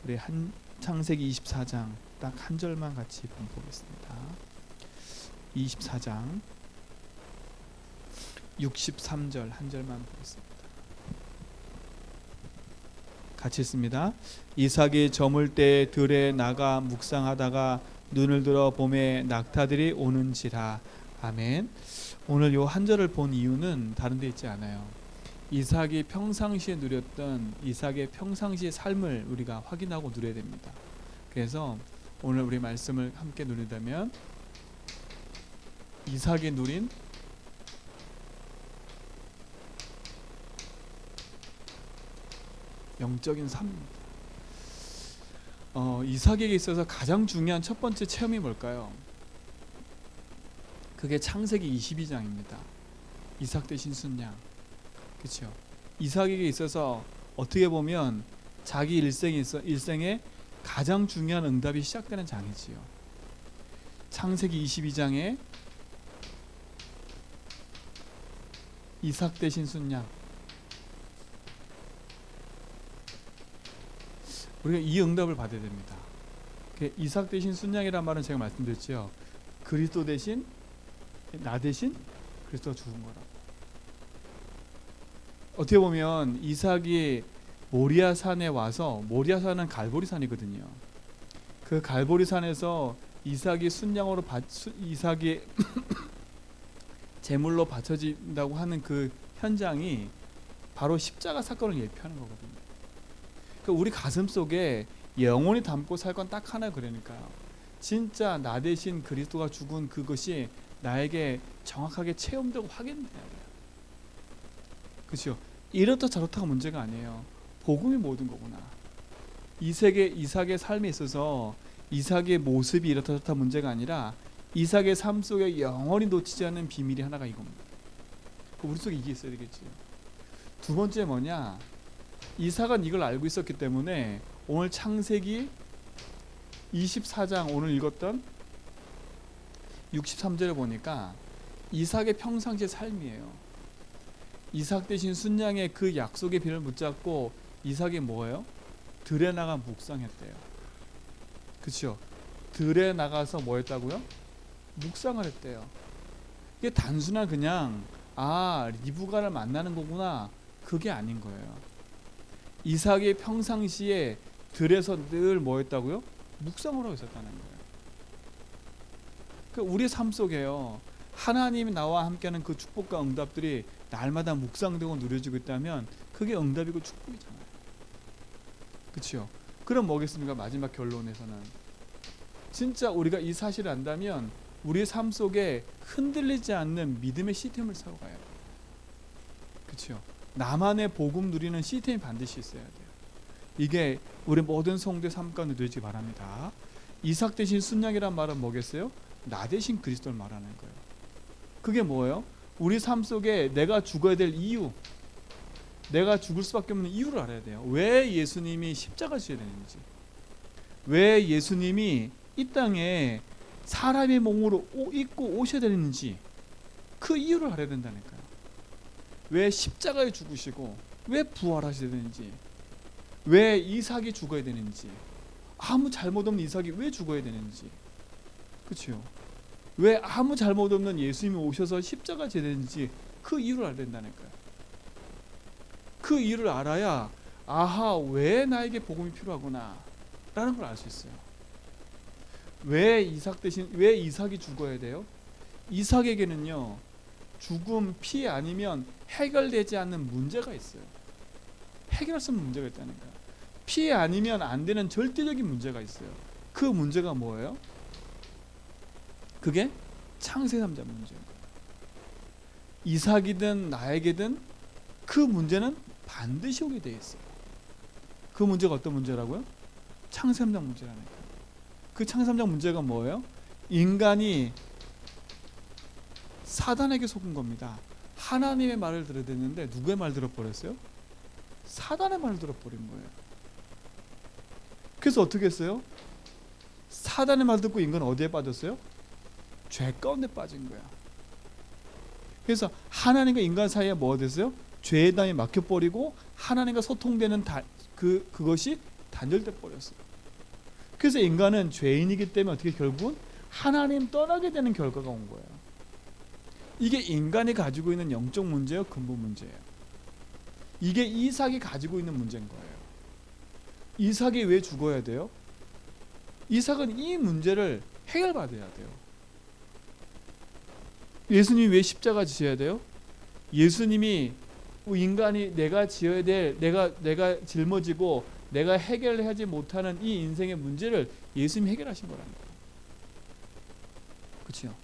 우리 창세기 24장 딱 한 절만 같이 보겠습니다. 24장 63절 한 절만 보겠습니다. 같이 읽습니다. 이삭이 저물 때 들에 나가 묵상하다가 눈을 들어 봄에 낙타들이 오는지라. 아멘. 오늘 요 한 절을 본 이유는 다른 데 있지 않아요. 이삭이 평상시에 누렸던 이삭의 평상시의 삶을 우리가 확인하고 누려야 됩니다. 그래서 오늘 우리 말씀을 함께 누린다면 이삭이 누린 영적인 삶입니다. 이삭에게 있어서 가장 중요한 첫 번째 체험이 뭘까요? 그게 창세기 22장입니다. 이삭 대신 순양. 그렇죠? 이삭에게 있어서 어떻게 보면 자기 일생에 가장 중요한 응답이 시작되는 장이지요. 창세기 22장에 이삭 대신 순양. 우리가 이 응답을 받아야 됩니다. 이삭 대신 순양이란 말은 제가 말씀드렸죠. 그리스도 대신 나 대신 그리스도가 죽은 거라고. 어떻게 보면 이삭이 모리아산에 와서, 모리아산은 갈보리산이거든요. 그 갈보리산에서 이삭이 순양으로 이삭이 제물로 바쳐진다고 하는 그 현장이 바로 십자가 사건을 예표하는 거거든요. 그러니까 우리 가슴 속에 영원히 담고 살 건 딱 하나. 그러니까요, 진짜 나 대신 그리스도가 죽은 그것이 나에게 정확하게 체험되고 확인돼야 돼요. 그렇죠? 이렇다 저렇다가 문제가 아니에요. 복음이 모든 거구나. 이삭의 삶에 있어서 이삭의 모습이 이렇다 저렇다 문제가 아니라 이삭의 삶 속에 영원히 놓치지 않는 비밀이 하나가 이겁니다. 우리 속에 이게 있어야 되겠지. 두 번째 뭐냐? 이삭은 이걸 알고 있었기 때문에 오늘 창세기 24장 오늘 읽었던 63절에 보니까 이삭의 평상시의 삶이에요. 이삭 대신 순양의 그 약속의 비를 붙잡고 이삭이 뭐예요? 들에 나가 묵상했대요. 그렇죠? 들에 나가서 뭐 했다고요? 묵상을 했대요. 이게 단순한 그냥 리브가를 만나는 거구나, 그게 아닌 거예요. 이삭이 평상시에 들에서 늘 뭐 했다고요? 묵상을 하고 있었다는 거예요. 그러니까 우리의 삶 속에요, 하나님이 나와 함께하는 그 축복과 응답들이 날마다 묵상되고 누려지고 있다면 그게 응답이고 축복이잖아요. 그렇죠? 그럼 뭐겠습니까? 마지막 결론에서는 진짜 우리가 이 사실을 안다면 우리의 삶 속에 흔들리지 않는 믿음의 시스템을 세워가요. 그렇죠? 나만의 복음 누리는 시스템이 반드시 있어야 돼요. 이게 우리 모든 성도의 삶 가운데 누리지 바랍니다. 이삭 대신 순양이란 말은 뭐겠어요? 나 대신 그리스도를 말하는 거예요. 그게 뭐예요? 우리 삶 속에 내가 죽어야 될 이유, 내가 죽을 수밖에 없는 이유를 알아야 돼요. 왜 예수님이 십자가 지어야 되는지, 왜 예수님이 이 땅에 사람의 몸으로 입고 오셔야 되는지, 그 이유를 알아야 된다니까요. 왜 십자가에 죽으시고 왜 부활하셔야 되는지, 왜 이삭이 죽어야 되는지, 아무 잘못 없는 이삭이 왜 죽어야 되는지, 그렇죠? 왜 아무 잘못 없는 예수님이 오셔서 십자가 지어야 되는지 그 이유를 알아야 된다니까요. 그 이유를 알아야 왜 나에게 복음이 필요하구나 라는 걸 알 수 있어요. 왜 이삭이 죽어야 돼요? 이삭에게는요, 죽음, 피해 아니면 해결되지 않는 문제가 있어요. 해결할 수 없는 문제가 있다는 거예요. 피해 아니면 안 되는 절대적인 문제가 있어요. 그 문제가 뭐예요? 그게 창세기 3장 문제인 거예요. 이삭이든 나에게든 그 문제는 반드시 오게 되어 있어요. 그 문제가 어떤 문제라고요? 창세기 3장 문제라는 거예요. 그 창세기 3장 문제가 뭐예요? 인간이 사단에게 속은 겁니다. 하나님의 말을 들어야 되는데 누구의 말 들어버렸어요? 사단의 말을 들어버린 거예요. 그래서 어떻게 했어요? 사단의 말 듣고 인간은 어디에 빠졌어요? 죄 가운데 빠진 거야. 그래서 하나님과 인간 사이에 뭐가 됐어요? 죄의 담이 막혀버리고 하나님과 소통되는 그것이 단절돼 버렸어요. 그래서 인간은 죄인이기 때문에 어떻게 결국은 하나님 떠나게 되는 결과가 온 거예요. 이게 인간이 가지고 있는 영적 문제예요, 근본 문제예요. 이게 이삭이 가지고 있는 문제인 거예요. 이삭이 왜 죽어야 돼요? 이삭은 이 문제를 해결받아야 돼요. 예수님이 왜 십자가 지셔야 돼요? 예수님이 인간이 내가 지어야 될 내가 짊어지고 내가 해결하지 못하는 이 인생의 문제를 예수님이 해결하신 거랍니다. 그렇죠?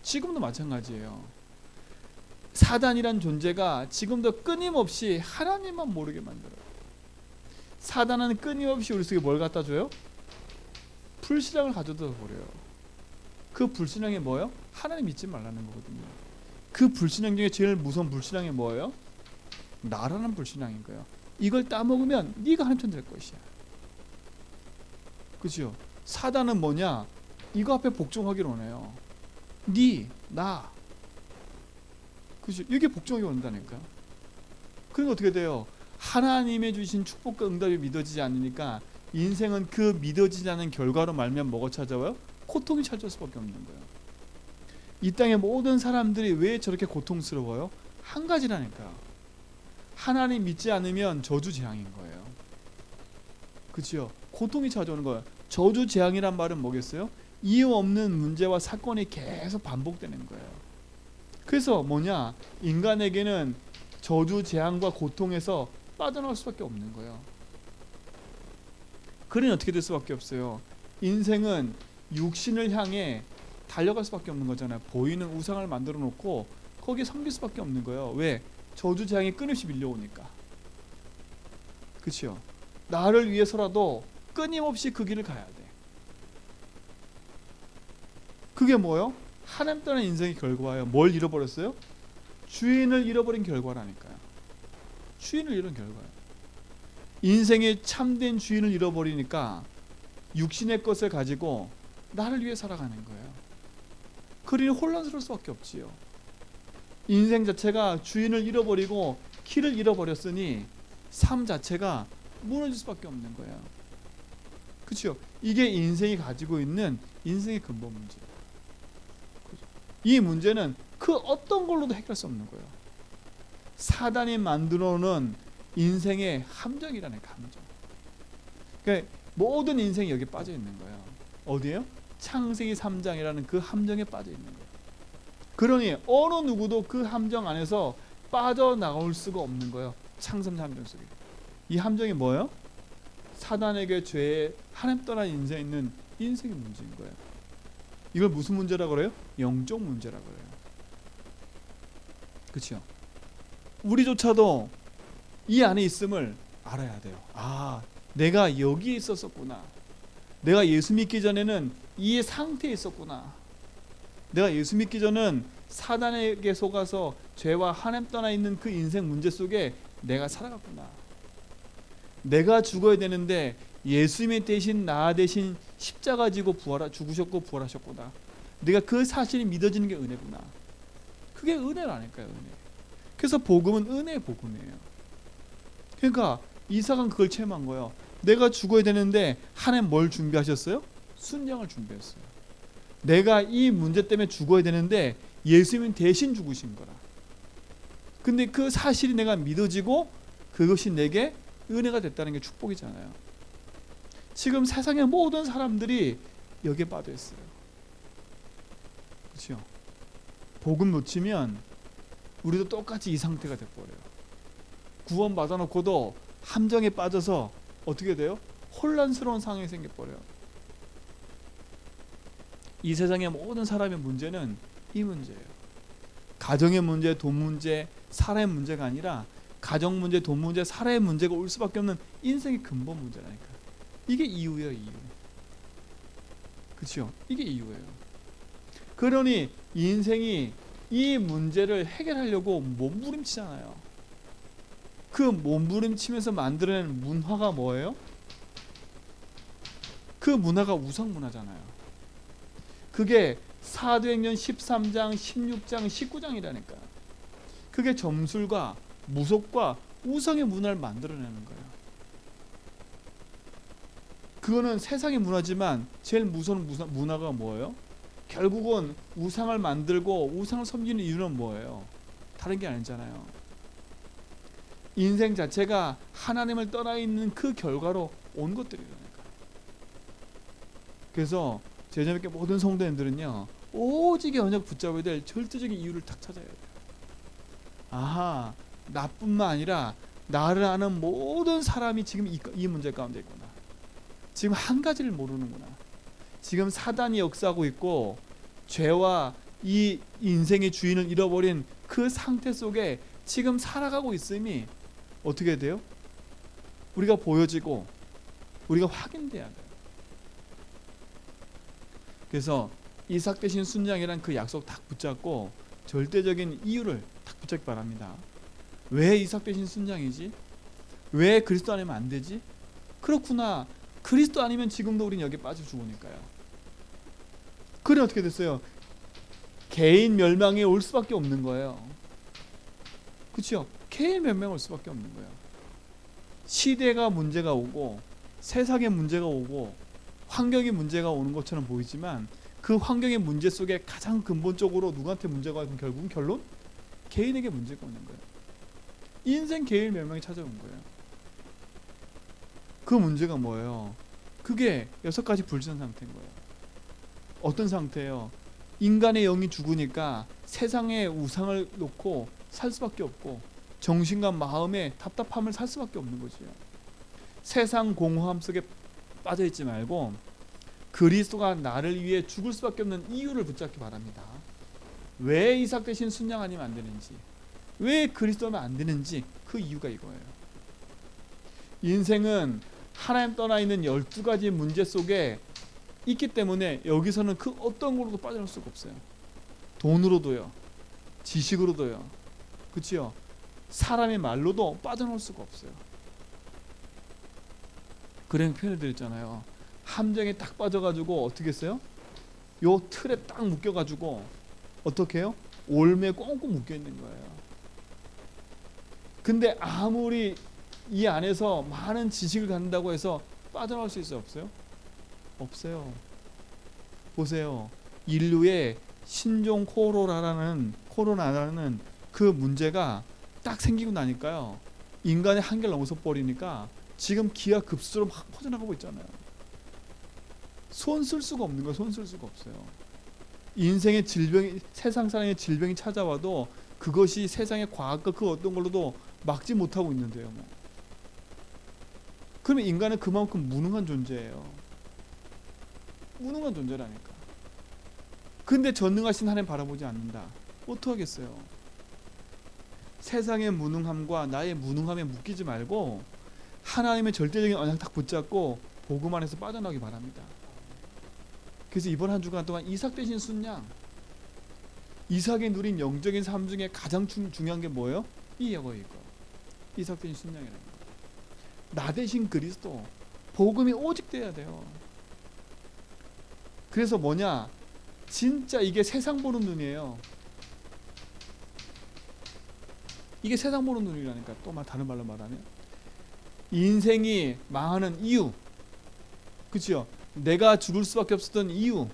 지금도 마찬가지예요. 사단이란 존재가 지금도 끊임없이 하나님만 모르게 만들어요. 사단은 끊임없이 우리 속에 뭘 갖다 줘요? 불신앙을 가져다 버려요. 그 불신앙이 뭐예요? 하나님 믿지 말라는 거거든요. 그 불신앙 중에 제일 무서운 불신앙이 뭐예요? 나라는 불신앙인 거예요. 이걸 따먹으면 네가 하나님 편 될 것이야. 그렇죠? 사단은 뭐냐? 이거 앞에 복종하기를 원해요. 나. 그렇죠? 이게 복종하기 원한다니까. 그러니까 어떻게 돼요? 하나님의 주신 축복과 응답이 믿어지지 않으니까 인생은 그 믿어지지 않은 결과로 말미암아 뭐가 찾아와요? 고통이 찾아올 수밖에 없는 거예요. 이 땅의 모든 사람들이 왜 저렇게 고통스러워요? 한 가지라니까요. 하나님 믿지 않으면 저주 재앙인 거예요. 그렇죠? 고통이 찾아오는 거예요. 저주 재앙이란 말은 뭐겠어요? 이유 없는 문제와 사건이 계속 반복되는 거예요. 그래서 뭐냐? 인간에게는 저주 재앙과 고통에서 빠져나올 수밖에 없는 거예요. 그러니 어떻게 될 수밖에 없어요. 인생은 육신을 향해 달려갈 수밖에 없는 거잖아요. 보이는 우상을 만들어 놓고 거기에 섬길 수밖에 없는 거예요. 왜? 저주 재앙이 끊임없이 밀려오니까. 그렇죠? 나를 위해서라도 끊임없이 그 길을 가야 돼. 그게 뭐예요? 하나님 떠난 인생의 결과예요. 뭘 잃어버렸어요? 주인을 잃어버린 결과라니까요. 주인을 잃은 결과예요. 인생의 참된 주인을 잃어버리니까 육신의 것을 가지고 나를 위해 살아가는 거예요. 그러니 혼란스러울 수밖에 없지요. 인생 자체가 주인을 잃어버리고 길을 잃어버렸으니 삶 자체가 무너질 수밖에 없는 거예요. 그렇죠? 이게 인생이 가지고 있는 인생의 근본 문제예요. 이 문제는 그 어떤 걸로도 해결할 수 없는 거예요. 사단이 만들어 놓은 인생의 함정이라는 함정. 그러니까 모든 인생이 여기 빠져 있는 거예요. 어디에요? 창세기 3장이라는 그 함정에 빠져 있는 거예요. 그러니 어느 누구도 그 함정 안에서 빠져나올 수가 없는 거예요. 창세기 함정 속에. 이 함정이 뭐예요? 사단에게 죄에 하나님 떠난 인생에 있는 인생의 문제인 거예요. 이걸 무슨 문제라고 그래요? 영적 문제라고 그래요. 그렇죠? 우리조차도 이 안에 있음을 알아야 돼요. 아, 내가 여기에 있었구나. 내가 예수 믿기 전에는 이 상태에 있었구나. 내가 예수 믿기 전은 사단에게 속아서 죄와 하나님 떠나 있는 그 인생 문제 속에 내가 살아갔구나. 내가 죽어야 되는데 예수님이 대신 나 대신 십자가 지고 죽으셨고 부활하셨구나. 내가 그 사실이 믿어지는 게 은혜구나. 그게 은혜라니까요. 은혜. 그래서 복음은 은혜의 복음이에요. 그러니까 이삭은 그걸 체험한 거예요. 내가 죽어야 되는데 하나님 뭘 준비하셨어요? 순장을 준비했어요. 내가 이 문제 때문에 죽어야 되는데 예수님은 대신 죽으신 거라. 근데 그 사실이 내가 믿어지고 그것이 내게 은혜가 됐다는 게 축복이잖아요. 지금 세상의 모든 사람들이 여기에 빠져 있어요. 그렇죠? 복음 놓치면 우리도 똑같이 이 상태가 돼버려요. 구원 받아놓고도 함정에 빠져서 어떻게 돼요? 혼란스러운 상황이 생겨버려요. 이 세상의 모든 사람의 문제는 이 문제예요. 가정의 문제, 돈 문제, 사람의 문제가 아니라 가정 문제, 돈 문제, 사람의 문제가 올 수밖에 없는 인생의 근본 문제라니까. 이게 이유예요, 이유. 그렇죠? 이게 이유예요. 그러니 인생이 이 문제를 해결하려고 몸부림치잖아요. 그 몸부림치면서 만들어낸 문화가 뭐예요? 그 문화가 우상 문화잖아요. 그게 사도행전 13장, 16장, 19장이라니까. 그게 점술과 무속과 우상의 문화를 만들어내는 거예요. 그거는 세상의 문화지만 제일 무서운 문화가 뭐예요? 결국은 우상을 만들고 우상을 섬기는 이유는 뭐예요? 다른 게 아니잖아요. 인생 자체가 하나님을 떠나 있는 그 결과로 온 것들이라니까. 그래서 제자님께 모든 성도님들은요, 오직 언약 붙잡아야 될 절대적인 이유를 딱 찾아야 돼요. 아하, 나뿐만 아니라 나를 아는 모든 사람이 지금 이 문제 가운데 있구나. 지금 한 가지를 모르는구나. 지금 사단이 역사하고 있고 죄와 이 인생의 주인을 잃어버린 그 상태 속에 지금 살아가고 있음이 어떻게 돼요? 우리가 보여지고 우리가 확인돼야 돼요. 그래서 이삭 대신 순양이란 그 약속 딱 붙잡고 절대적인 이유를 딱 붙잡기 바랍니다. 왜 이삭 대신 순양이지? 왜 그리스도 아니면 안 되지? 그렇구나. 그리스도 아니면 지금도 우린 여기 빠져 죽으니까요. 그래 어떻게 됐어요? 개인 멸망에 올 수밖에 없는 거예요. 그렇죠? 개인 멸망에 올 수밖에 없는 거예요. 시대가 문제가 오고 세상에 문제가 오고 환경에 문제가 오는 것처럼 보이지만 그 환경의 문제 속에 가장 근본적으로 누구한테 문제가 오면 결국은 결론? 개인에게 문제가 오는 거예요. 인생 개인 멸망이 찾아온 거예요. 그 문제가 뭐예요? 그게 6가지 불순한 상태인 거예요. 어떤 상태예요? 인간의 영이 죽으니까 세상에 우상을 놓고 살 수밖에 없고 정신과 마음의 답답함을 살 수밖에 없는 거죠. 세상 공허함 속에 빠져있지 말고 그리스도가 나를 위해 죽을 수밖에 없는 이유를 붙잡기 바랍니다. 왜 이삭 대신 순양 아니면 안 되는지, 왜 그리스도면 안 되는지, 그 이유가 이거예요. 인생은 하나님 떠나 있는 12가지 문제 속에 있기 때문에 여기서는 그 어떤 걸로도 빠져나올 수가 없어요. 돈으로도요, 지식으로도요, 그렇죠? 사람의 말로도 빠져나올 수가 없어요. 그런 표현을 드렸잖아요. 함정에 딱 빠져가지고 어떻게 했어요? 요 틀에 딱 묶여가지고 어떻게 해요? 올매에 꽁꽁 묶여있는 거예요. 근데 아무리 이 안에서 많은 지식을 갖는다고 해서 빠져나올 수 있어요? 없어요? 없어요. 보세요. 인류의 신종 코로나라는 그 문제가 딱 생기고 나니까요, 인간의 한계를 넘어서 버리니까 지금 기하급수로 막 퍼져나가고 있잖아요. 손 쓸 수가 없는 거예요. 손 쓸 수가 없어요. 인생의 질병이, 세상 사람의 질병이 찾아와도 그것이 세상의 과학과 그 어떤 걸로도 막지 못하고 있는데요. 뭐. 그러면 인간은 그만큼 무능한 존재예요. 무능한 존재라니까. 근데 전능하신 하나님 바라보지 않는다. 어떡하겠어요? 세상의 무능함과 나의 무능함에 묶이지 말고 하나님의 절대적인 언약 딱 붙잡고 복음 안에서 빠져나오기 바랍니다. 그래서 이번 한 주간 동안 이삭 대신 순양, 이삭이 누린 영적인 삶 중에 가장 중요한 게 뭐예요? 이거 이삭 대신 순양이라는 거. 나 대신 그리스도, 복음이 오직 돼야 돼요. 그래서 뭐냐, 진짜 이게 세상 보는 눈이에요. 이게 세상 보는 눈이라니까. 또 다른 말로 말하면 인생이 망하는 이유, 그렇죠? 내가 죽을 수밖에 없었던 이유,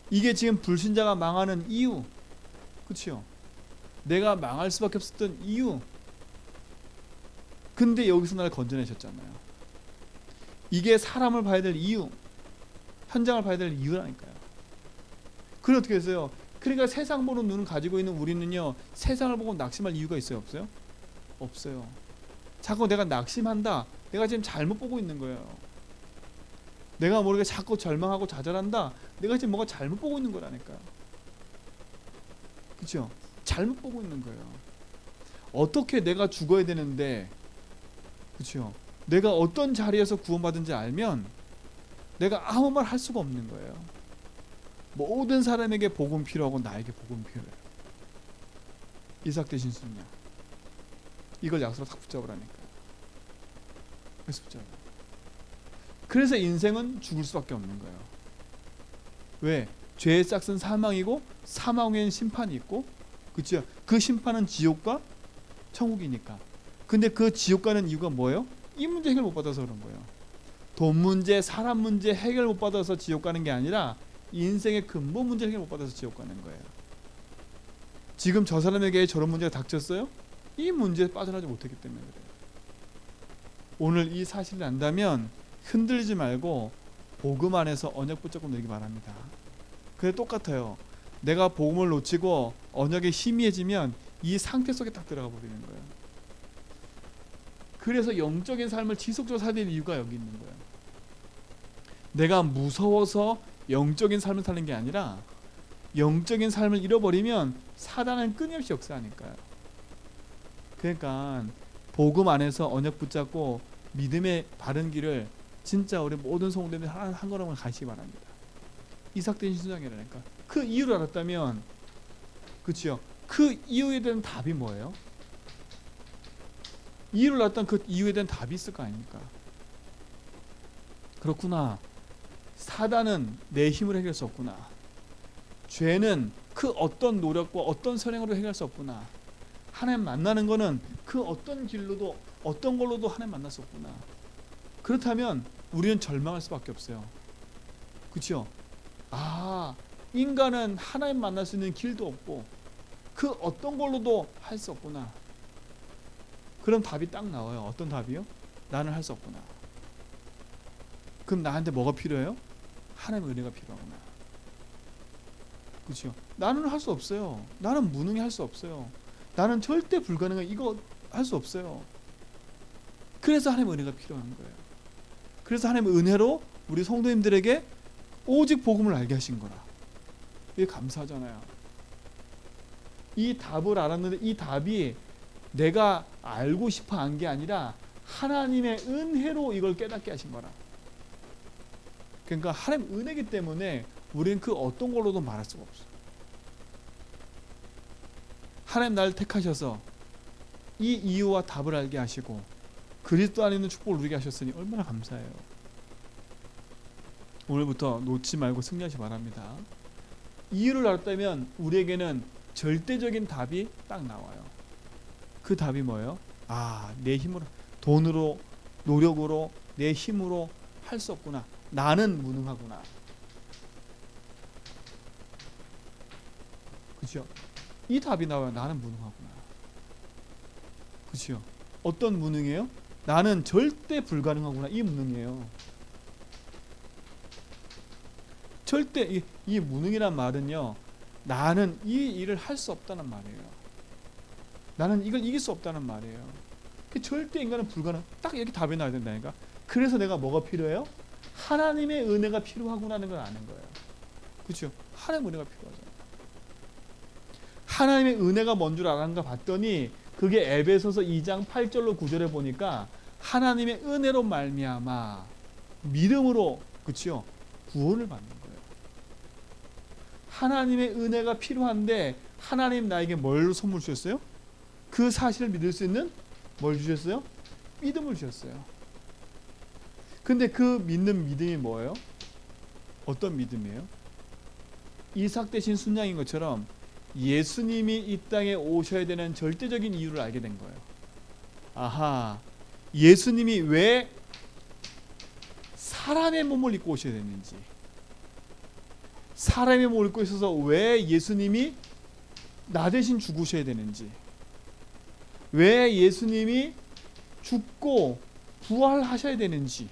이게 지금 불신자가 망하는 이유, 그렇죠? 내가 망할 수밖에 없었던 이유. 근데 여기서 나를 건져내셨잖아요. 이게 사람을 봐야 될 이유, 현장을 봐야 될 이유라니까요. 그럼 어떻게 했어요? 그러니까 세상 보는 눈을 가지고 있는 우리는요, 세상을 보고 낙심할 이유가 있어요? 없어요? 없어요. 자꾸 내가 낙심한다, 내가 지금 잘못 보고 있는 거예요. 내가 모르게 자꾸 절망하고 좌절한다, 내가 지금 뭔가 잘못 보고 있는 거라니까요. 그렇죠? 잘못 보고 있는 거예요. 어떻게 내가 죽어야 되는데, 그렇죠? 내가 어떤 자리에서 구원받은지 알면 내가 아무 말 할 수가 없는 거예요. 모든 사람에게 복음 필요하고 나에게 복음 필요해요. 이삭 대신 순양, 이걸 약속으로 딱 붙잡으라니까요. 그래서 붙잡아요. 그래서 인생은 죽을 수밖에 없는 거예요. 왜? 죄의 싹은 사망이고 사망 후에는 심판이 있고, 그렇죠? 그 심판은 지옥과 천국이니까. 근데 그 지옥 가는 이유가 뭐예요? 이 문제 해결 못 받아서 그런 거예요. 돈 문제, 사람 문제 해결 못 받아서 지옥 가는 게 아니라 인생의 근본 문제 해결 못 받아서 지옥 가는 거예요. 지금 저 사람에게 저런 문제가 닥쳤어요? 이 문제에 빠져나지 못했기 때문에 그래요. 오늘 이 사실을 안다면 흔들리지 말고 복음 안에서 언약 붙잡고 누리기 바랍니다. 그게 똑같아요. 내가 복음을 놓치고 언약에 희미해지면 이 상태 속에 딱 들어가 버리는 거예요. 그래서 영적인 삶을 지속적으로 살아야 될 이유가 여기 있는 거예요. 내가 무서워서 영적인 삶을 사는 게 아니라 영적인 삶을 잃어버리면 사단은 끊임없이 역사하니까요. 그러니까 복음 안에서 언약 붙잡고 믿음의 바른 길을 진짜 우리 모든 성도들이 한 걸음을 가시기 바랍니다. 이삭된 신순장이라니까. 그 이유를 알았다면, 그렇죠? 그 이유에 대한 답이 뭐예요? 이유를 알았다면 그 이유에 대한 답이 있을 거 아닙니까? 그렇구나. 사단은 내 힘으로 해결할 수 없구나. 죄는 그 어떤 노력과 어떤 선행으로 해결할 수 없구나. 하나님 만나는 거는 그 어떤 길로도 어떤 걸로도 하나님 만날 수 없구나. 그렇다면 우리는 절망할 수밖에 없어요. 그렇죠? 아, 인간은 하나님 만날 수 있는 길도 없고 그 어떤 걸로도 할 수 없구나. 그럼 답이 딱 나와요. 어떤 답이요? 나는 할 수 없구나. 그럼 나한테 뭐가 필요해요? 하나님의 은혜가 필요하구나. 그렇죠? 나는 할 수 없어요. 나는 무능히 할 수 없어요. 나는 절대 불가능해. 이거 할 수 없어요. 그래서 하나님의 은혜가 필요한 거예요. 그래서 하나님의 은혜로 우리 성도님들에게 오직 복음을 알게 하신 거라. 이게 감사하잖아요. 이 답을 알았는데 이 답이 내가 알고 싶어 한 게 아니라 하나님의 은혜로 이걸 깨닫게 하신 거라. 그러니까 하나님 은혜이기 때문에 우리는 그 어떤 걸로도 말할 수가 없어. 하나님 나를 택하셔서 이 이유와 답을 알게 하시고 그리스도 안에 있는 축복을 누리게 하셨으니 얼마나 감사해요. 오늘부터 놓지 말고 승리하시기 바랍니다. 이유를 알았다면 우리에게는 절대적인 답이 딱 나와요. 그 답이 뭐예요? 아, 내 힘으로, 돈으로, 노력으로, 내 힘으로 할 수 없구나. 나는 무능하구나. 그렇죠? 이 답이 나와요. 나는 무능하구나. 그렇죠? 어떤 무능이에요? 나는 절대 불가능하구나. 이 무능이에요. 절대 이 무능이란 말은요, 나는 이 일을 할 수 없다는 말이에요. 나는 이걸 이길 수 없다는 말이에요. 절대 인간은 불가능. 딱 이렇게 답이 나야 된다니까. 그래서 내가 뭐가 필요해요? 하나님의 은혜가 필요하구나는 걸 아는 거예요. 그렇죠? 하나님의 은혜가 필요하죠. 하나님의 은혜가 뭔 줄 알았는가 봤더니 그게 에베소서 2장 8절로 9절에 보니까 하나님의 은혜로 말미암아 믿음으로, 그렇죠? 구원을 받는 거예요. 하나님의 은혜가 필요한데 하나님 나에게 뭘 선물 주셨어요? 그 사실을 믿을 수 있는 뭘 주셨어요? 믿음을 주셨어요. 근데 그 믿는 믿음이 뭐예요? 어떤 믿음이에요? 이삭 대신 순양인 것처럼 예수님이 이 땅에 오셔야 되는 절대적인 이유를 알게 된 거예요. 아하, 예수님이 왜 사람의 몸을 입고 오셔야 됐는지, 사람의 몸을 입고 있어서 왜 예수님이 나 대신 죽으셔야 되는지, 왜 예수님이 죽고 부활하셔야 되는지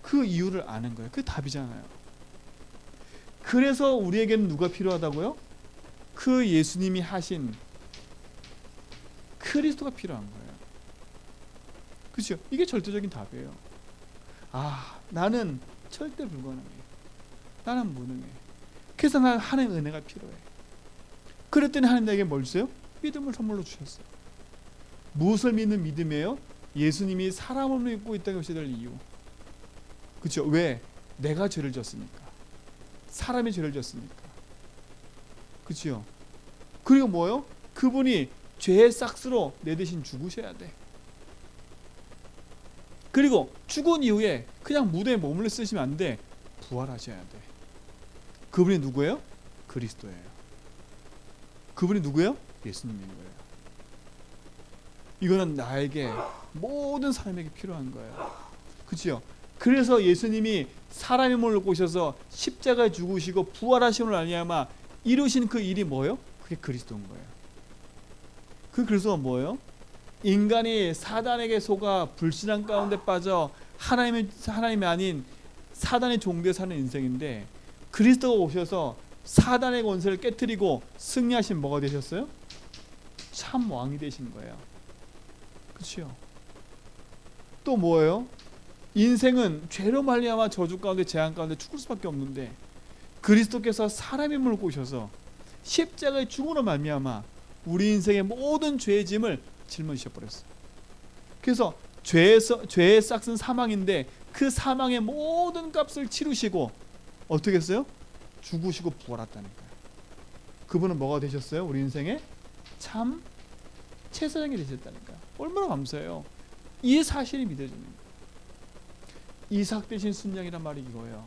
그 이유를 아는 거예요. 그게 답이잖아요. 그래서 우리에게는 누가 필요하다고요? 그 예수님이 하신 그리스도가 필요한 거예요. 그렇죠? 이게 절대적인 답이에요. 아, 나는 절대 불가능해. 나는 무능해. 그래서 나는 하나님의 은혜가 필요해. 그랬더니 하나님 나에게 뭘 주세요? 믿음을 선물로 주셨어요. 무엇을 믿는 믿음이에요? 예수님이 사람을 입고 이 땅에 오셔야 될 이유. 그렇죠? 왜? 내가 죄를 졌으니까. 사람이 죄를 졌으니까. 그렇죠? 그리고 뭐요? 그분이 죄의 싹스로 내 대신 죽으셔야 돼. 그리고 죽은 이후에 그냥 무대에 머물러 쓰시면 안 돼. 부활하셔야 돼. 그분이 누구예요? 그리스도예요. 그분이 누구예요? 예수님인 거예요. 이거는 나에게 모든 사람에게 필요한 거예요. 그치요? 그래서 예수님이 사람의 몸을 오셔서 십자가에 죽으시고 부활하심을 말미암아 이루신 그 일이 뭐예요? 그게 그리스도인 거예요. 그 그리스도가 뭐예요? 인간이 사단에게 속아 불신앙 가운데 빠져 하나님이 아닌 사단의 종교에 사는 인생인데, 그리스도가 오셔서 사단의 권세를 깨뜨리고 승리하신 뭐가 되셨어요? 참 왕이 되신 거예요. 그렇죠? 또 뭐예요? 인생은 죄로 말미암아 저주 가운데 재앙 가운데 죽을 수밖에 없는데, 그리스도께서 사람의 몸을 오셔서 십자가의 죽음으로 말미암아 우리 인생의 모든 죄의 짐을 짊어지셔 버렸어요. 그래서 죄의 싹은 사망인데 그 사망의 모든 값을 치르시고 어떻게 했어요? 죽으시고 부활했다는 거예요. 그분은 뭐가 되셨어요? 우리 인생에 참 제사장이 되셨다는 거예요. 얼마나 감사해요. 이 사실이 믿어지는 거예요. 이삭 대신 순양이란 말이 이거예요.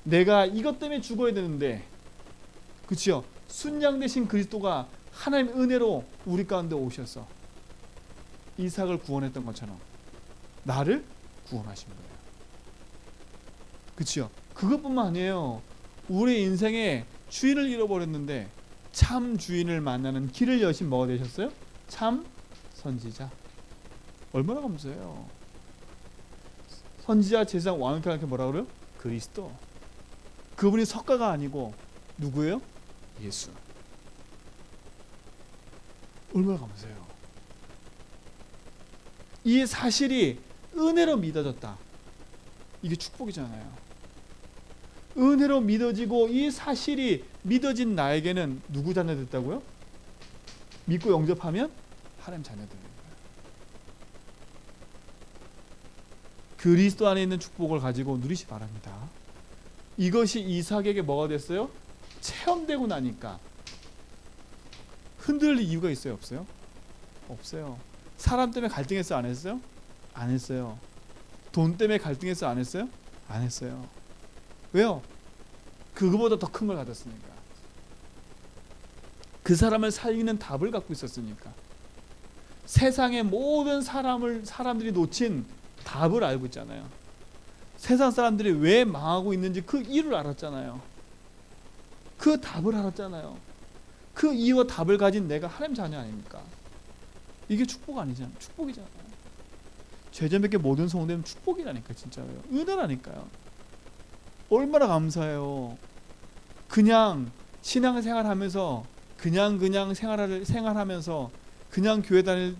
내가 이것 때문에 죽어야 되는데, 그렇죠? 순양 대신 그리스도가 하나님의 은혜로 우리 가운데 오셔서 이삭을 구원했던 것처럼 나를 구원하신 거예요. 그렇죠? 그것뿐만 아니에요. 우리 인생에 주인을 잃어버렸는데 참 주인을 만나는 길을 여신 뭐가 되셨어요? 참 선지자. 얼마나 감사해요. 선지자, 제사장, 왕이라는 게 뭐라고 그래요? 그리스도. 그분이 석가가 아니고 누구예요? 예수. 얼마나 감사해요. 이 사실이 은혜로 믿어졌다. 이게 축복이잖아요. 은혜로 믿어지고 이 사실이 믿어진 나에게는 누구 자녀 됐다고요? 믿고 영접하면 하나님 자녀 되는 거예요. 그리스도 안에 있는 축복을 가지고 누리시 바랍니다. 이것이 이삭에게 뭐가 됐어요? 체험되고 나니까 흔들릴 이유가 있어요? 없어요? 없어요. 사람 때문에 갈등했어요? 안 했어요? 안 했어요. 돈 때문에 갈등했어요? 안 했어요? 안 했어요. 왜요? 그거보다 더 큰 걸 가졌으니까. 그 사람을 살리는 답을 갖고 있었으니까. 세상의 모든 사람들이 놓친 답을 알고 있잖아요. 세상 사람들이 왜 망하고 있는지 그 이유를 알았잖아요. 그 답을 알았잖아요. 그 이유와 답을 가진 내가 하나님 자녀 아닙니까? 이게 축복 아니잖아요. 축복이잖아요. 죄전밖에 모든 성도는 축복이라니까. 진짜로요. 은혜라니까요. 얼마나 감사해요. 그냥 신앙생활하면서 그냥 생활하면서 그냥 교회 다닐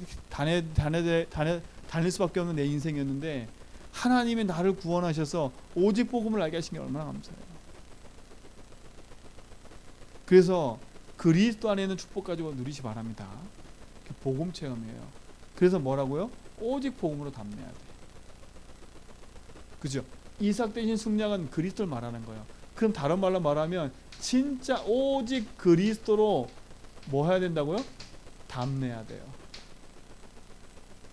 수밖에 없는 내 인생이었는데, 하나님이 나를 구원하셔서 오직 복음을 알게 하신 게 얼마나 감사해요. 그래서 그리스도 안에 있는 축복 가지고 누리시 바랍니다. 복음 체험이에요. 그래서 뭐라고요? 오직 복음으로 담내야 돼. 그죠? 이삭 대신 승량은 그리스도를 말하는 거예요. 그럼 다른 말로 말하면 진짜 오직 그리스도로 뭐 해야 된다고요? 담내야 돼요.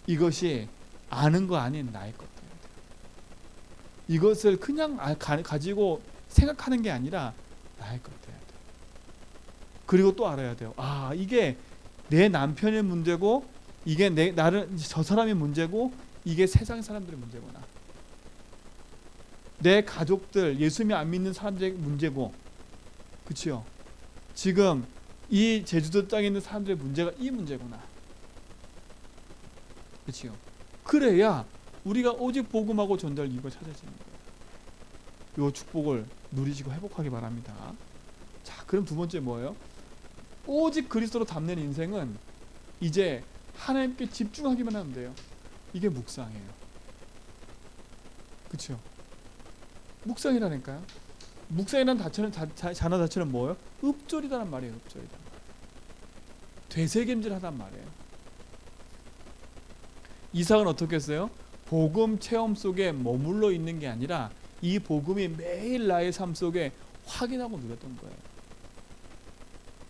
이것이 아는 거 아닌 나의 것도 해야 돼요. 이것을 그냥 가지고 생각하는 게 아니라 나의 것도 해야 돼요. 그리고 또 알아야 돼요. 아, 이게 내 남편의 문제고, 이게 저 사람의 문제고, 이게 세상 사람들의 문제구나. 내 가족들, 예수님 안 믿는 사람들의 문제고, 그치요? 지금 이 제주도 땅에 있는 사람들의 문제가 이 문제구나. 그치요? 그래야 우리가 오직 복음하고 전달 이유가 찾아지는 거예요. 이 축복을 누리시고 회복하기 바랍니다. 자, 그럼 두 번째 뭐예요? 오직 그리스도로 담는 인생은 이제 하나님께 집중하기만 하면 돼요. 이게 묵상이에요. 그렇죠? 묵상이라니까요. 묵상이라는 단어 자체는 뭐예요? 읍조리다란 말이에요. 읍조리다. 되새김질하단 말이에요. 이삭은 어떻게 했어요? 복음 체험 속에 머물러 있는 게 아니라 이 복음이 매일 나의 삶 속에 확인하고 누렸던 거예요.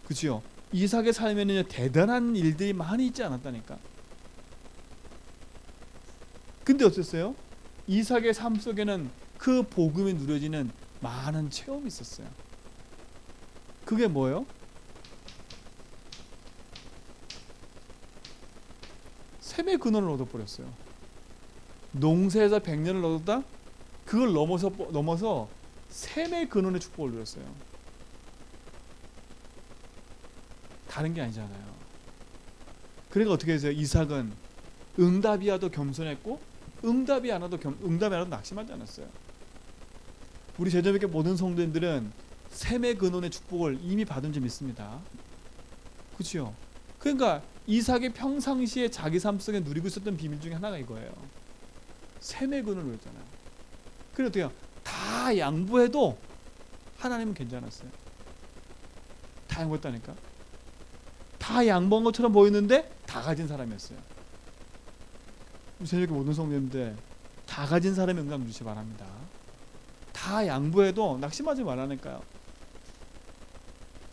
그렇죠? 이삭의 삶에는 대단한 일들이 많이 있지 않았다니까. 근데 어땠어요? 이삭의 삶 속에는 그 복음이 누려지는 많은 체험이 있었어요. 그게 뭐예요? 샘의 근원을 얻어버렸어요. 농사에서 100년을 얻었다. 그걸 넘어서 셈의 근원의 축복을 누렸어요. 다른 게 아니잖아요. 그러니까 어떻게 해서요? 이삭은 응답이야도 겸손했고 응답이 않아도 낙심하지 않았어요. 우리 제자교회 모든 성도님들은 셈의 근원의 축복을 이미 받은 줄 믿습니다. 그렇죠? 그러니까 이삭이 평상시에 자기 삶 속에 누리고 있었던 비밀 중에 하나가 이거예요. 셈의 근원을 누렸잖아요. 그래서 어떻게 해요? 다 양보해도 하나님은 괜찮았어요. 다 양보했다니까. 다 양보한 것처럼 보이는데 다 가진 사람이었어요. 우리 제자교회 모든 성도님들 다 가진 사람의 응답 주시기 바랍니다. 다 양보해도 낙심하지 말라니까요.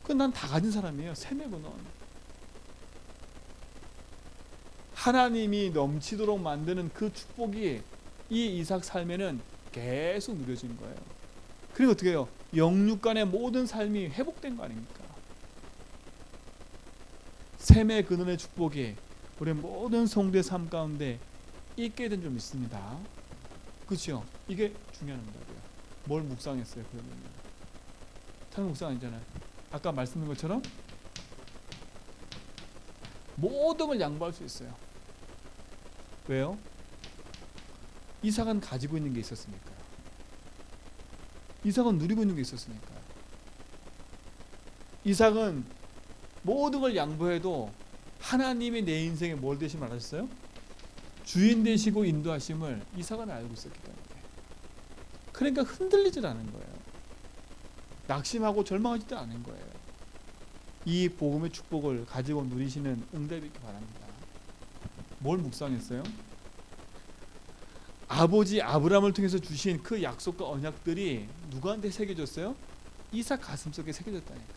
난 다 가진 사람이에요. 셈의 근원. 하나님이 넘치도록 만드는 그 축복이 이 이삭 삶에는 계속 누려진 거예요. 그리고 어떻게 해요? 영육 간의 모든 삶이 회복된 거 아닙니까? 셈의 근원의 축복이 우리 모든 성도의 삶 가운데 있게 된 줄 믿습니다. 그렇죠? 이게 중요한 응답이에요. 뭘 묵상했어요? 그러면 다른 묵상 아니잖아요. 아까 말씀드린 것처럼 모든 걸 양보할 수 있어요. 왜요? 이삭은 가지고 있는 게 있었으니까요. 이삭은 누리고 있는 게 있었으니까요. 이삭은 모든 걸 양보해도 하나님이 내 인생에 뭘 되시면 알았어요? 주인 되시고 인도하심을 이삭은 알고 있었기 때문에. 그러니까 흔들리질 않은 거예요. 낙심하고 절망하지도 않은 거예요. 이 복음의 축복을 가지고 누리시는 응답이 있기 바랍니다. 뭘 묵상했어요? 아버지 아브라함을 통해서 주신 그 약속과 언약들이 누구한테 새겨졌어요? 이삭 가슴속에 새겨졌다니까.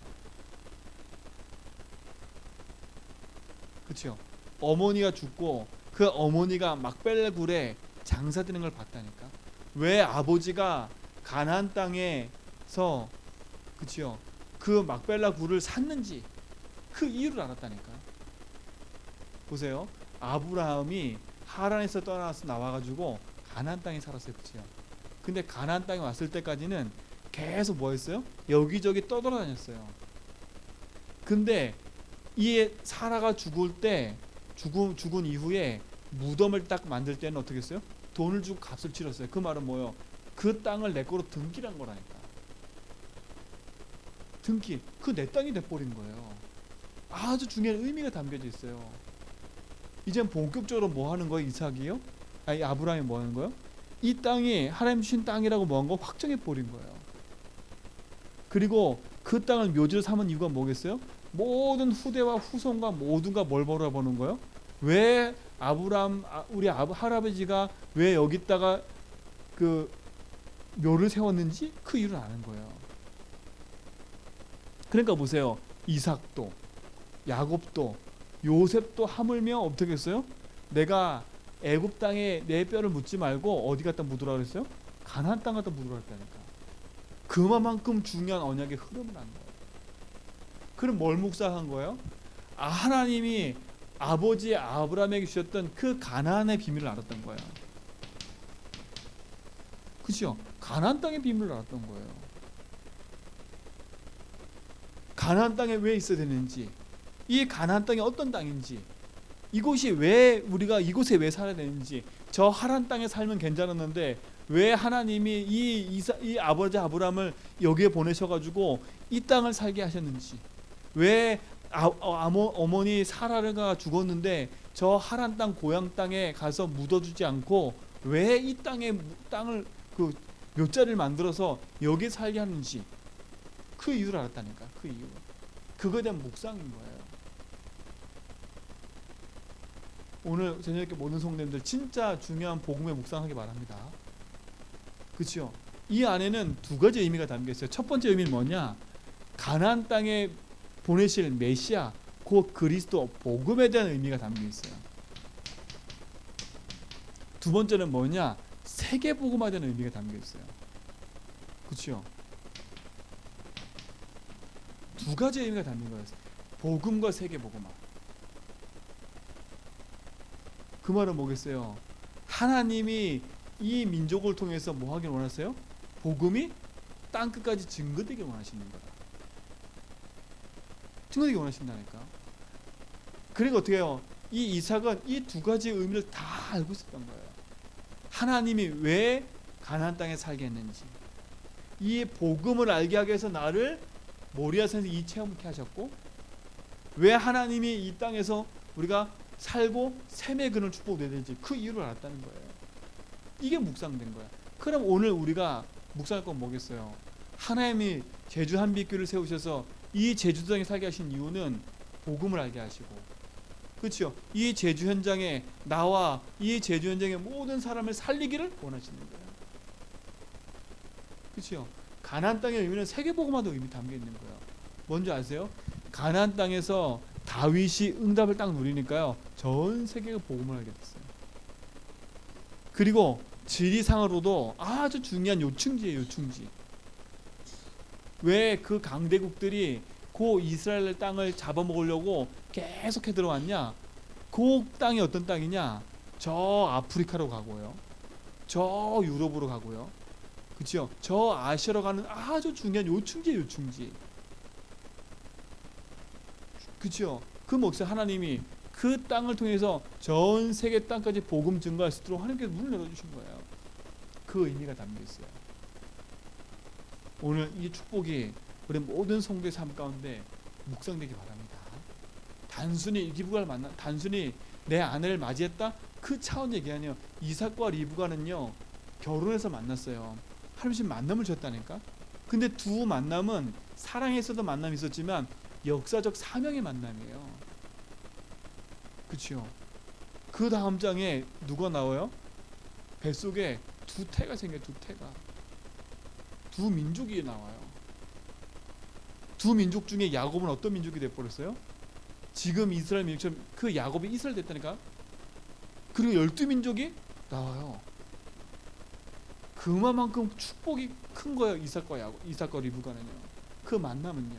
그렇죠? 어머니가 죽고 그 어머니가 막벨라 굴에 장사되는 걸 봤다니까. 왜 아버지가 가나안 땅에서 그렇죠? 그 막벨라 굴을 샀는지 그 이유를 알았다니까. 보세요. 아브라함이 하란에서 떠나서 나와가지고 가나안 땅에 살았어요. 그렇죠? 근데 가나안 땅에 왔을 때까지는 계속 뭐 했어요? 여기저기 떠돌아다녔어요. 근데 이 사라가 죽을 때 죽은 이후에 무덤을 딱 만들 때는 어떻게 했어요? 돈을 주고 값을 치렀어요. 그 말은 뭐예요? 그 땅을 내 거로 등기란 거라니까. 등기. 그 내 땅이 돼버린 거예요. 아주 중요한 의미가 담겨져 있어요. 이젠 본격적으로 뭐 하는 거예요? 이삭이요? 아니 아브라함이 뭐 하는 거예요? 이 땅이 하나님 주신 땅이라고 뭐 한 거 확정해 버린 거예요. 그리고 그 땅을 묘지로 삼은 이유가 뭐겠어요? 모든 후대와 후손과 모두가 뭘 바라보는 거예요? 왜 아브라함 우리 할아버지가 왜 여기다가 그 묘를 세웠는지 그 이유를 아는 거예요. 그러니까 보세요. 이삭도 야곱도 요셉도 하물며 어떻게 했어요? 내가 애굽 땅에 내 뼈를 묻지 말고 어디 갖다 묻으라 그랬어요? 가나안 땅 갖다 묻으라 그랬다니까. 그만큼 중요한 언약의 흐름을 한 거예요. 그럼 뭘 묵상한 거예요? 하나님이 아버지 아브라함에게 주셨던 그 가나안의 비밀을 알았던 거예요. 그렇죠? 가나안 땅의 비밀을 알았던 거예요. 가나안 땅에 왜 있어야 되는지, 이 가나안 땅이 어떤 땅인지, 이곳이 왜 우리가 이곳에 왜 살아야 되는지, 저 하란 땅에 살면 괜찮았는데 왜 하나님이 이 아버지 아브라함을 여기에 보내셔가지고 이 땅을 살게 하셨는지, 왜 어머니 사라가 죽었는데 저 하란 땅 고향 땅에 가서 묻어주지 않고 왜 이 땅을 그 묘자를 만들어서 여기 살게 하는지 그 이유를 알았다니까. 그 이유. 그거에 대한 묵상인 거예요. 오늘 저녁에 모든 성도님들 진짜 중요한 복음의 묵상하기 바랍니다. 그렇죠? 이 안에는 두 가지 의미가 담겨 있어요. 첫 번째 의미는 뭐냐? 가나안 땅에 보내실 메시아, 곧 그리스도 복음에 대한 의미가 담겨 있어요. 두 번째는 뭐냐? 세계 복음에 대한 의미가 담겨 있어요. 그렇죠? 두 가지 의미가 담긴 거예요. 복음과 세계 복음화. 그 말은 뭐겠어요? 하나님이 이 민족을 통해서 뭐 하길 원하세요? 복음이 땅 끝까지 증거되길 원하시는 거다. 증거되길 원하신다니까. 그러니까 어떻게 해요? 이 이삭은 이 두 가지 의미를 다 알고 있었던 거예요. 하나님이 왜 가나안 땅에 살게 했는지, 이 복음을 알게 하기 위해서 나를 모리아산에서 이 체험케 하셨고, 왜 하나님이 이 땅에서 우리가 살고 샘의 근을 축복해야 되는지 그 이유를 알았다는 거예요. 이게 묵상된 거야. 그럼 오늘 우리가 묵상할 건 뭐겠어요? 하나님이 제주 한빛교를 세우셔서 이 제주 땅에 살게 하신 이유는 복음을 알게 하시고, 그렇죠? 이 제주 현장에 나와 이 제주 현장의 모든 사람을 살리기를 원하시는 거예요. 그렇죠? 가나안 땅의 의미는 세계복음화도 의미 담겨 있는 거예요. 뭔지 아세요? 가나안 땅에서 다윗이 응답을 딱 누리니까요, 전 세계가 복음을 알게 됐어요. 그리고 지리상으로도 아주 중요한 요충지예요. 요충지. 왜 그 강대국들이 그 이스라엘 땅을 잡아먹으려고 계속해 들어왔냐? 그 땅이 어떤 땅이냐? 저 아프리카로 가고요, 저 유럽으로 가고요, 그렇죠? 저 아시아로 가는 아주 중요한 요충지예요. 요충지. 그렇죠? 그 목사 하나님이 그 땅을 통해서 전 세계 땅까지 복음 증거할 수 있도록 하나님께서 문을 열어주신 거예요. 그 의미가 담겨 있어요. 오늘 이 축복이 우리 모든 성도의 삶 가운데 묵상되기 바랍니다. 단순히 리브가를 만나, 단순히 내 아내를 맞이했다, 그 차원 얘기 아니에요. 이삭과 리브가는요, 결혼해서 만났어요. 하나님 만남을 줬다니까. 근데 두 만남은 사랑에서도 만남이 있었지만 역사적 사명의 만남이에요. 그렇죠? 그 다음 장에 누가 나와요? 뱃속에 두 태가 생겨요. 두 태가. 두 민족이 나와요. 두 민족 중에 야곱은 어떤 민족이 돼버렸어요? 지금 이스라엘 민족처럼 그 야곱이 이스라엘 됐다니까. 그리고 12민족이 나와요. 그만큼 축복이 큰 거예요. 이삭과 리브가는요. 그 만남은요.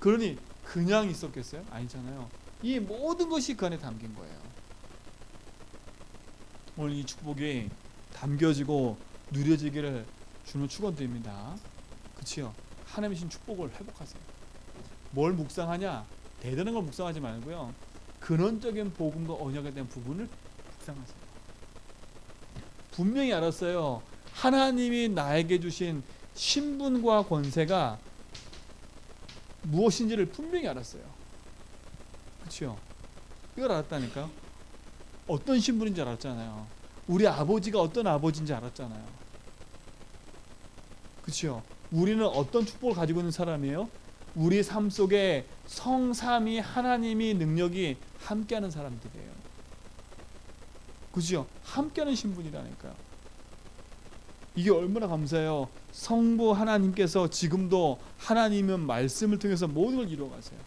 그러니 그냥 있었겠어요? 아니잖아요. 이 모든 것이 그 안에 담긴 거예요. 오늘 이 축복이 담겨지고 누려지기를 주는 축원드립니다. 그치요? 하나님의 신 축복을 회복하세요. 뭘 묵상하냐? 대단한 걸 묵상하지 말고요, 근원적인 복음과 언약에 대한 부분을 묵상하세요. 분명히 알았어요. 하나님이 나에게 주신 신분과 권세가 무엇인지를 분명히 알았어요. 그렇죠? 이걸 알았다니까요. 어떤 신분인지 알았잖아요. 우리 아버지가 어떤 아버지인지 알았잖아요. 그렇죠? 우리는 어떤 축복을 가지고 있는 사람이에요? 우리 삶 속에 성삼위 하나님이 능력이 함께하는 사람들이에요. 그죠? 함께하는 신분이라니까요. 이게 얼마나 감사해요. 성부 하나님께서 지금도 하나님은 말씀을 통해서 모든 걸 이루어가세요.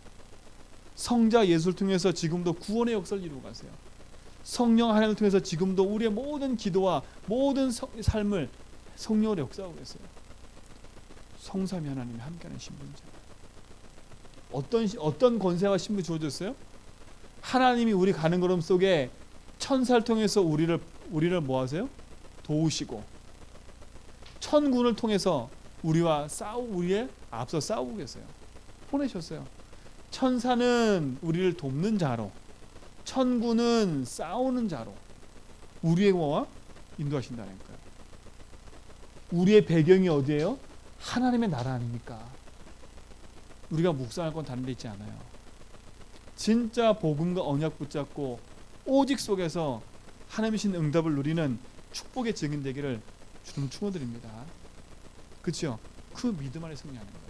성자 예수를 통해서 지금도 구원의 역사를 이루어가세요. 성령 하나님을 통해서 지금도 우리의 모든 기도와 모든 삶을 성령으로 역사하고 계세요. 성삼위 하나님이 함께하는 신분이잖아요. 어떤 권세와 신분이 주어졌어요? 하나님이 우리 가는 걸음 속에 천사를 통해서 우리를 뭐 하세요? 도우시고, 천군을 통해서 우리의 앞서 싸우고 계세요. 보내셨어요. 천사는 우리를 돕는 자로, 천군은 싸우는 자로 우리의 뭐와 인도하신다는 거예요. 우리의 배경이 어디예요? 하나님의 나라 아닙니까? 우리가 묵상할 건 다른 데 있지 않아요. 진짜 복음과 언약 붙잡고 오직 속에서 하나님의 신 응답을 누리는 축복의 증인 되기를 주님 축원드립니다. 그렇죠? 그 믿음 안에 승리하는 거예요.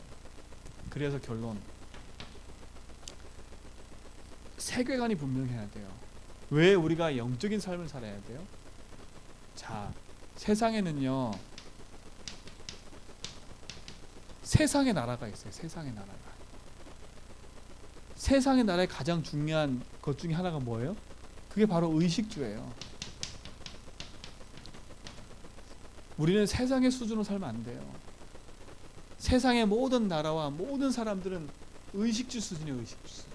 그래서 결론, 세계관이 분명해야 돼요. 왜 우리가 영적인 삶을 살아야 돼요? 자, 세상에는요, 세상의 나라가 있어요. 세상의 나라가. 세상의 나라의 가장 중요한 것 중에 하나가 뭐예요? 그게 바로 의식주예요. 우리는 세상의 수준으로 살면 안 돼요. 세상의 모든 나라와 모든 사람들은 의식주 수준이에요. 의식주 수준.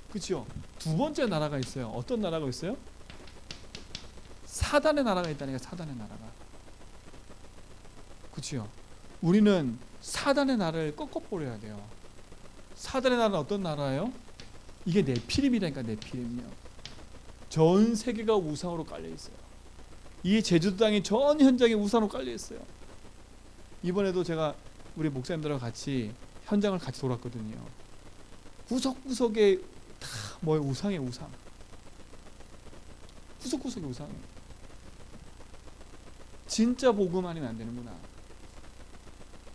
그렇죠? 두 번째 나라가 있어요. 어떤 나라가 있어요? 사단의 나라가 있다니까. 사단의 나라가. 그렇죠? 우리는 사단의 나라를 꺾어버려야 돼요. 사단의 나라는 어떤 나라예요? 이게 네피림이라니까. 네피림이요. 전 세계가 우상으로 깔려 있어요. 이 제주도 땅이 전 현장에 우상으로 깔려 있어요. 이번에도 제가 우리 목사님들하고 같이 현장을 같이 돌았거든요. 구석구석에 다 뭐예요? 우상이에요. 우상. 구석구석에 우상이에요. 진짜 복음 아니면 안 되는구나.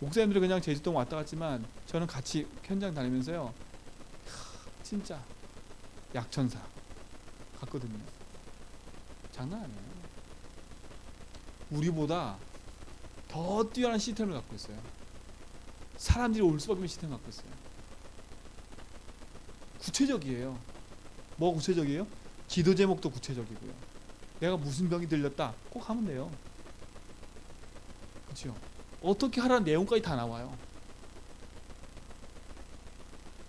목사님들이 그냥 제주도 왔다 갔지만 저는 같이 현장 다니면서요, 진짜 약천사 갔거든요. 장난 아니에요. 우리보다 더 뛰어난 시스템을 갖고 있어요. 사람들이 올 수밖에 없는 시스템을 갖고 있어요. 구체적이에요. 뭐가 구체적이에요? 기도 제목도 구체적이고요. 내가 무슨 병이 들렸다 꼭 하면 돼요. 그렇죠? 어떻게 하라는 내용까지 다 나와요.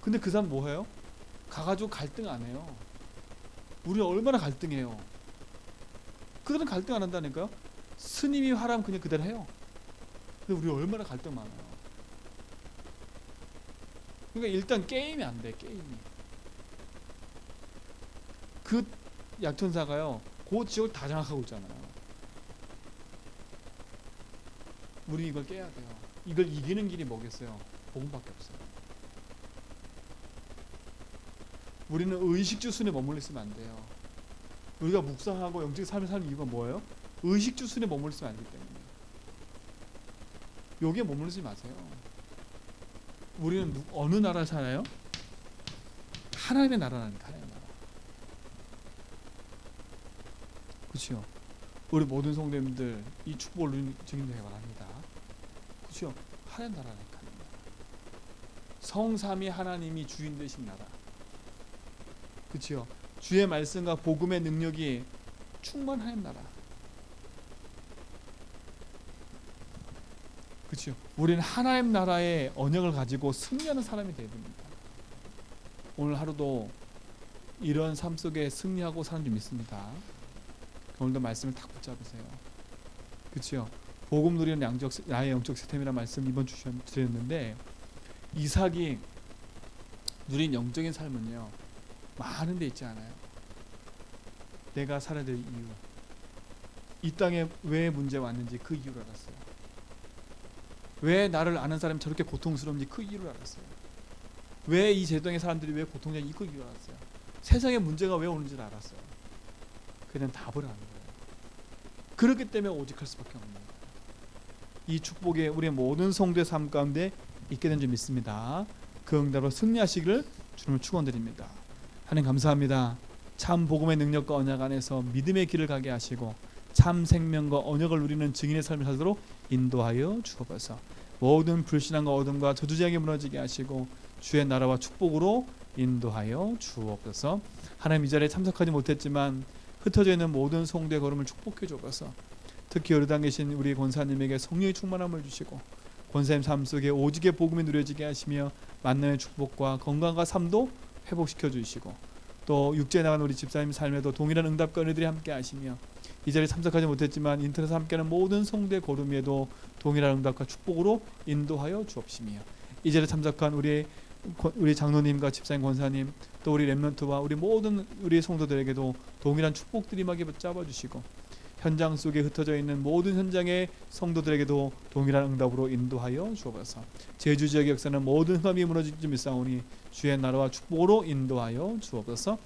근데 그 사람 뭐 해요? 가가지고 갈등 안 해요. 우리는 얼마나 갈등해요. 그들은 갈등 안 한다니까요. 스님이 하라면 그냥 그대로 해요. 근데 우리 얼마나 갈등 많아요. 그러니까 일단 게임이 안 돼. 게임이. 그 약천사가요, 그 지역을 다 장악하고 있잖아요. 우리 이걸 깨야 돼요. 이걸 이기는 길이 뭐겠어요? 복음밖에 없어요. 우리는 의식주 순에 머물러 있으면 안 돼요. 우리가 묵상하고 영적 삶을 사는 이유가 뭐예요? 의식주 순에 머물러 있으면 안 되기 때문에. 여기에 머물르지 마세요. 우리는 어느 나라를 살아요? 하나님의 나라라니까. 하나님의 나라. 그렇죠? 우리 모든 성도님들 이 축복을 누리는 증인되기 바랍니다. 그렇죠? 하나님 나라니까. 성삼위 하나님이 주인 되신 나라. 그렇죠? 주의 말씀과 복음의 능력이 충만한 나라. 그렇죠? 우리는 하나님 나라의 언약을 가지고 승리하는 사람이 되어야 됩니다. 오늘 하루도 이런 삶 속에 승리하고 사는 줄 믿습니다. 오늘도 말씀을 딱 붙잡으세요. 그렇죠? 복음 누리는 나의 영적 시스템이라는 말씀 이번 주 드렸는데, 이삭이 누린 영적인 삶은요, 많은 데 있지 않아요. 내가 살아야 될 이유, 이 땅에 왜 문제가 왔는지 그 이유를 알았어요. 왜 나를 아는 사람이 저렇게 고통스러운지 그 이유를 알았어요. 왜 이 제도의 사람들이 왜 고통인지 그 이유를 알았어요. 세상에 문제가 왜 오는지를 알았어요. 그냥 답을 아는 거예요. 그렇기 때문에 오직할 수밖에 없는 거예요. 이 축복에 우리의 모든 성도의 삶 가운데 있게 된 줄 믿습니다. 그 응답으로 승리하시기를 주님을 축원드립니다. 하나님 감사합니다. 참 복음의 능력과 언약 안에서 믿음의 길을 가게 하시고 참 생명과 언약을 누리는 증인의 삶을 살도록 인도하여 주옵소서. 모든 불신앙과 어둠과 저주제하게 무너지게 하시고 주의 나라와 축복으로 인도하여 주옵소서. 하나님, 이 자리에 참석하지 못했지만 흩어져 있는 모든 성도의 걸음을 축복해 주옵소서. 특히 요르단 계신 우리 권사님에게 성령의 충만함을 주시고 권사님 삶 속에 오직의 복음이 누려지게 하시며 만남의 축복과 건강과 삶도 회복시켜 주시고, 또 육지에 나간 우리 집사님 삶에도 동일한 응답과 은혜들이 함께 하시며 이 자리에 참석하지 못했지만 인터넷에 함께하는 모든 성도의 걸음에도 동일한 응답과 축복으로 인도하여 주옵시며, 이 자리에 참석한 우리 장로님과 집사님, 권사님, 또 우리 렘넌트와 우리 모든 우리 성도들에게도 동일한 축복들이 임하게 붙잡아 주시고, 현장 속에 흩어져 있는 모든 현장의 성도들에게도 동일한 응답으로 인도하여 주옵소서. 제주 지역의 역사는 모든 흠이 무너질 줄 믿사오니 주의 나라와 축복으로 인도하여 주옵소서.